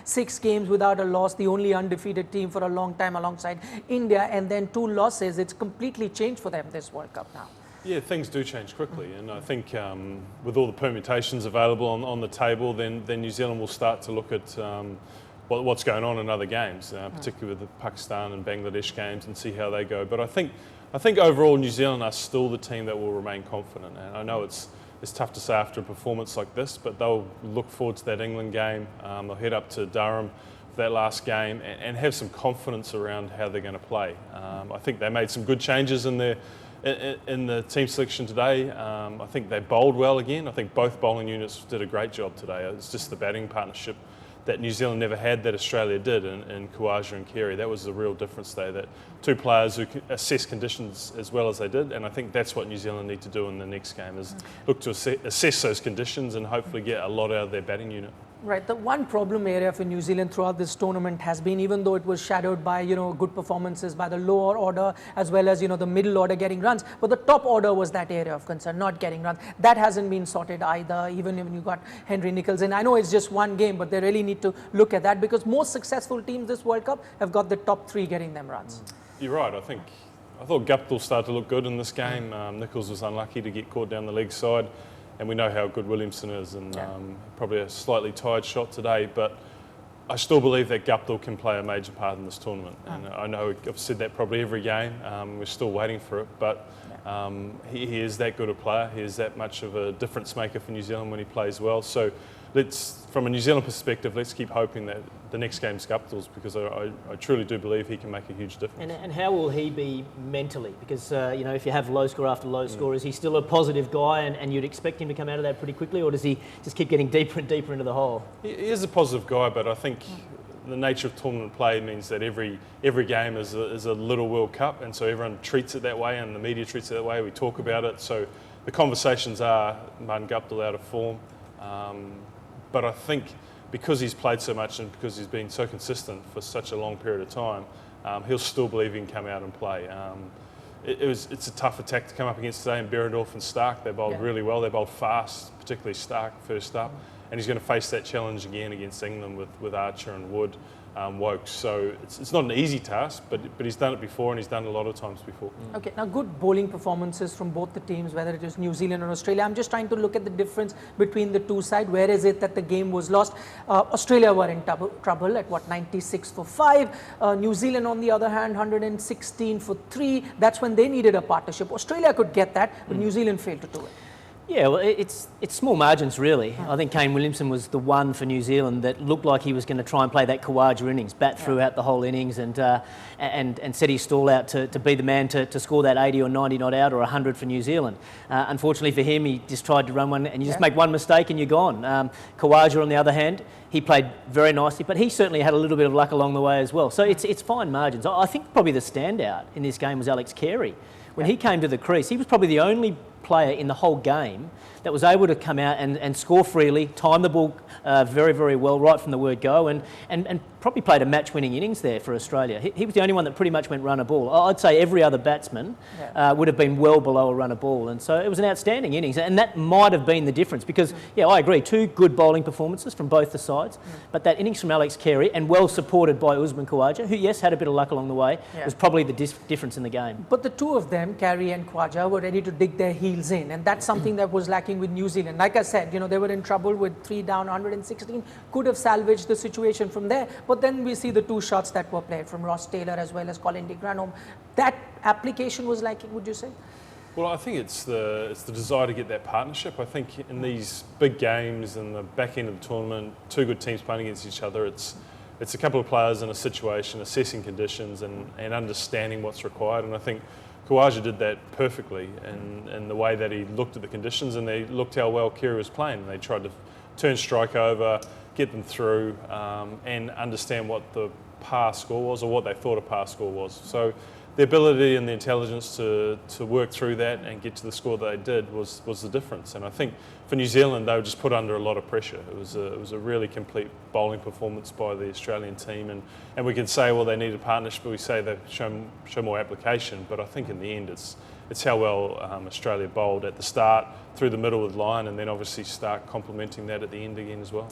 6 games without a loss, the only undefeated team for a long time alongside India, and then 2 losses. It's completely changed for them this World Cup now. Yeah, things do change quickly, and I think with all the permutations available on the table, then New Zealand will start to look at what's going on in other games, particularly with the Pakistan and Bangladesh games, and see how they go. But I think overall New Zealand are still the team that will remain confident. And I know it's tough to say after a performance like this, but they'll look forward to that England game. They'll head up to Durham for that last game and have some confidence around how they're going to play. I think they made some good changes in the team selection today. I think they bowled well again. I think both bowling units did a great job today. It's just the batting partnership that New Zealand never had that Australia did in Khawaja and Carey. That was the real difference there, that 2 players who assess conditions as well as they did, and I think that's what New Zealand need to do in the next game, is look to assess those conditions and hopefully get a lot out of their batting unit. Right. The one problem area for New Zealand throughout this tournament has been, even though it was shadowed by, good performances by the lower order as well as, the middle order getting runs, but the top order was that area of concern, not getting runs. That hasn't been sorted either, even when you got Henry Nichols. And I know it's just one game, but they really need to look at that, because most successful teams this World Cup have got the top 3 getting them runs. You're right. I thought Guptill started to look good in this game. Nichols was unlucky to get caught down the leg side. And we know how good Williamson is, and probably a slightly tired shot today, but I still believe that Guptill can play a major part in this tournament. And I know I've said that probably every game. We're still waiting for it, but he is that good a player. He is that much of a difference maker for New Zealand when he plays well. So from a New Zealand perspective, let's keep hoping that the next game's Guptill's, because I truly do believe he can make a huge difference. And how will he be mentally? Because, if you have low score after low score, is he still a positive guy and you'd expect him to come out of that pretty quickly, or does he just keep getting deeper and deeper into the hole? He is a positive guy, but I think the nature of tournament play means that every game is a little World Cup, and so everyone treats it that way and the media treats it that way. We talk about it. So the conversations are Martin Guptill out of form. But I think because he's played so much and because he's been so consistent for such a long period of time, he'll still believe he can come out and play. It's a tough attack to come up against today, and BEHRENDORFF and Stark, they bowled really well. They bowled fast, particularly Stark first up, and he's going to face that challenge again against England with Archer and Wood. Wokes. So it's not an easy task, but he's done it before, and he's done it a lot of times before. Okay, now good bowling performances from both the teams, whether it is New Zealand or Australia. I'm just trying to look at the difference between the two sides. Where is it that the game was lost? Australia were in trouble at 96 for 5. New Zealand, on the other hand, 116 for 3. That's when they needed a partnership. Australia could get that, but New Zealand failed to do it. Yeah, well, it's small margins, really. I think Kane Williamson was the one for New Zealand that looked like he was going to try and play that Khawaja innings, bat throughout the whole innings, and set his stall out to be the man to score that 80 or 90 not out, or 100 for New Zealand. Unfortunately for him, he just tried to run one, and you just make one mistake and you're gone. Khawaja, on the other hand, he played very nicely, but he certainly had a little bit of luck along the way as well. So it's fine margins. I think probably the standout in this game was Alex Carey. When he came to the crease, he was probably the only player in the whole game that was able to come out and score freely, time the ball very, very well right from the word go, and probably played a match-winning innings there for Australia. He was the only one that pretty much went run a ball. I'd say every other batsman would have been well below a run a ball, and so it was an outstanding innings, and that might have been the difference, because, yeah, I agree, 2 good bowling performances from both the sides, but that innings from Alex Carey, and well supported by Usman Khawaja, who, yes, had a bit of luck along the way, was probably the difference in the game. But the two of them, Carey and Khawaja, were ready to dig their heels in, and that's something that was lacking with New Zealand. Like I said, they were in trouble with 3 down, 116, could have salvaged the situation from there, but then we see the 2 shots that were played from Ross Taylor as well as Colin de Granholm. That application was lacking, would you say? Well, I think it's the desire to get that partnership. I think in these big games and the back end of the tournament, 2 good teams playing against each other, it's a couple of players in a situation, assessing conditions and understanding what's required, and I think Khawaja did that perfectly in the way that he looked at the conditions, and they looked how well Carey was playing, and they tried to turn strike over, get them through, and understand what the par score was, or what they thought a par score was. So the ability and the intelligence to work through that and get to the score that they did was the difference. And I think for New Zealand, they were just put under a lot of pressure. It was a really complete bowling performance by the Australian team, and we can say, well, they needed partnership, but we say they've shown more application. But I think in the end, it's how well Australia bowled at the start, through the middle with Lyon, and then obviously start complementing that at the end again as well.